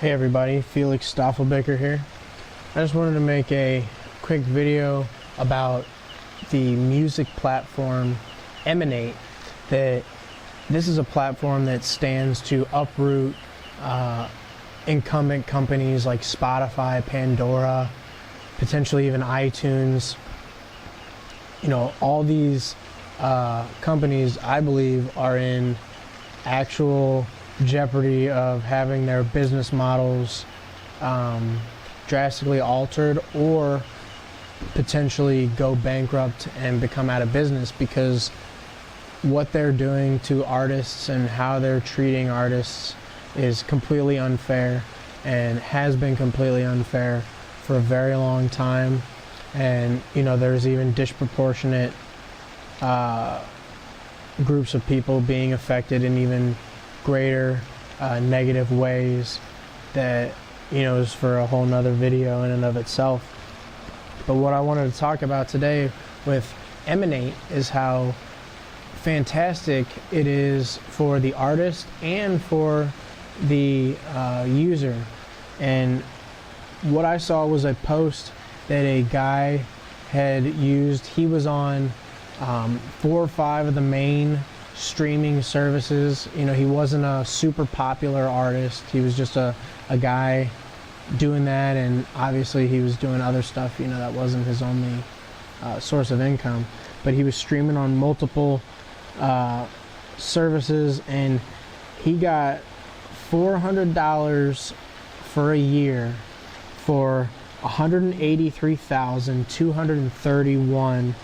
Hey everybody, Felix Stoffelbecker here. I just wanted to make a quick video about the music platform EMANATE. That this is a platform that stands to uproot incumbent companies like Spotify, Pandora, potentially even iTunes. You know, all these companies, I believe, are in actual jeopardy of having their business models drastically altered or potentially go bankrupt and become out of business, because what they're doing to artists and how they're treating artists is completely unfair and has been completely unfair for a very long time. And you know, there's even disproportionate groups of people being affected in even greater negative ways that, you know, is for a whole nother video in and of itself. But what I wanted to talk about today with EMANATE is how fantastic it is for the artist and for the user. And what I saw was a post that a guy had used. He was on 4 or 5 of the main streaming services. You know, he wasn't a super popular artist. He was just a guy doing that, and obviously he was doing other stuff, you know, that wasn't his only source of income. But he was streaming on multiple services, and he got $400 for a year for 183,231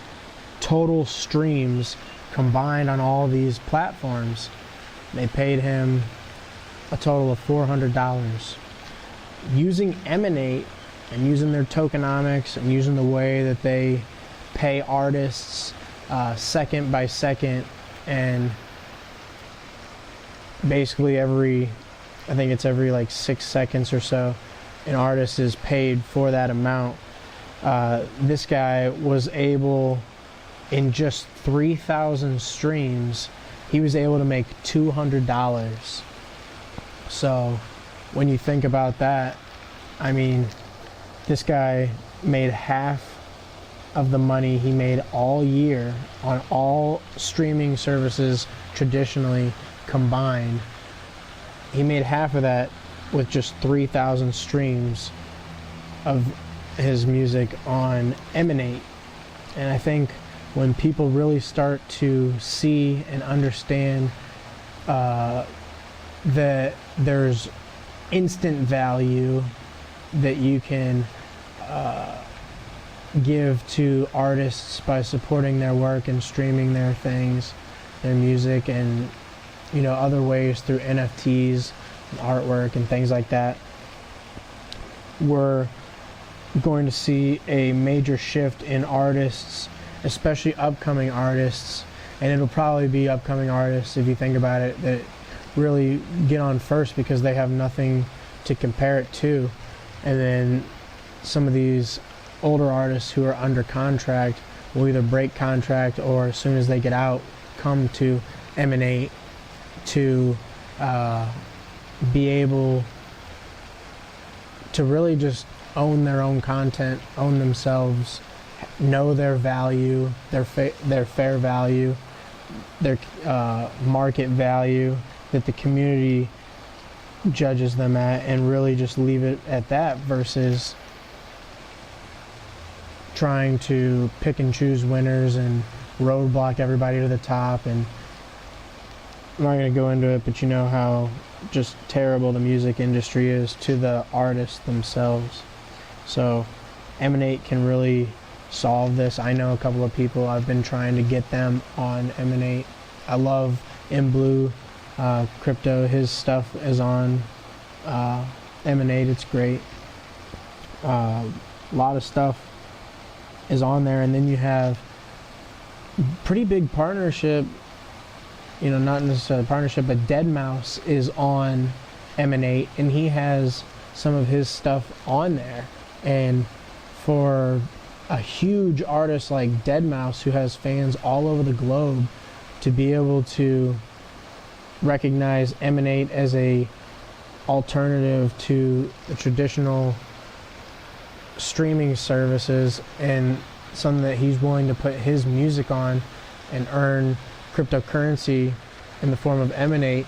total streams combined on all these platforms. They paid him a total of $400. Using EMANATE and using their tokenomics and using the way that they pay artists second by second, and basically I think it's every like 6 seconds or so, an artist is paid for that amount. This guy was able, in just 3,000 streams, he was able to make $200. So when you think about that, I mean, this guy made half of the money he made all year on all streaming services traditionally combined. He made half of that with just 3,000 streams of his music on EMANATE. And I think when people really start to see and understand that there's instant value that you can give to artists by supporting their work and streaming their things, their music, and, you know, other ways through NFTs, artwork, and things like that, we're going to see a major shift in artists, especially upcoming artists. And it'll probably be upcoming artists, if you think about it, that really get on first because they have nothing to compare it to. And then some of these older artists who are under contract will either break contract, or as soon as they get out, come to EMANATE to be able to really just own their own content, own themselves, know their value, their fair value, their market value that the community judges them at, and really just leave it at that, versus trying to pick and choose winners and roadblock everybody to the top. And I'm not going to go into it, but you know how just terrible the music industry is to the artists themselves. So EMANATE can really solve this. I know a couple of people. I've been trying to get them on EMANATE. I love Blue Crypto. His stuff is on EMANATE. It's great. A lot of stuff is on there. And then you have pretty big partnership, you know, not necessarily partnership, but DEADMOU5 is on EMANATE, and he has some of his stuff on there. And for a huge artist like DEADMOU5, who has fans all over the globe, to be able to recognize EMANATE as a alternative to the traditional streaming services, and something that he's willing to put his music on and earn cryptocurrency in the form of Emanate,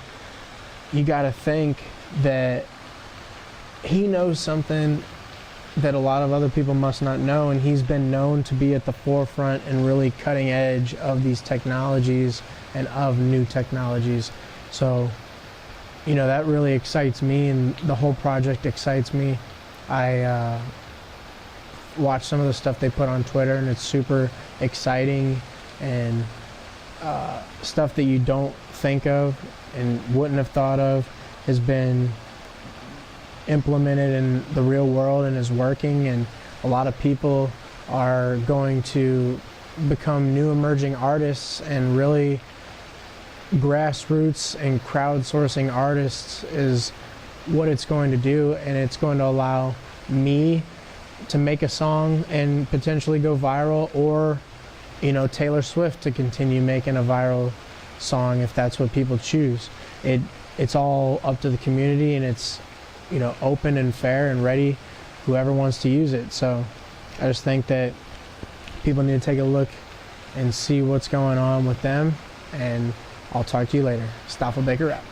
you gotta think that he knows something that a lot of other people must not know, and he's been known to be at the forefront and really cutting edge of these technologies and of new technologies. So, you know, that really excites me, and the whole project excites me. I watch some of the stuff they put on Twitter, and it's super exciting, and stuff that you don't think of and wouldn't have thought of has been implemented in the real world and is working, and a lot of people are going to become new emerging artists, and really grassroots and crowdsourcing artists is what it's going to do, and it's going to allow me to make a song and potentially go viral, or, you know, Taylor Swift to continue making a viral song if that's what people choose. It's all up to the community, and it's, you know, open and fair and ready, whoever wants to use it. So I just think that people need to take a look and see what's going on with them, and I'll talk to you later. Stoffel Baker Rap.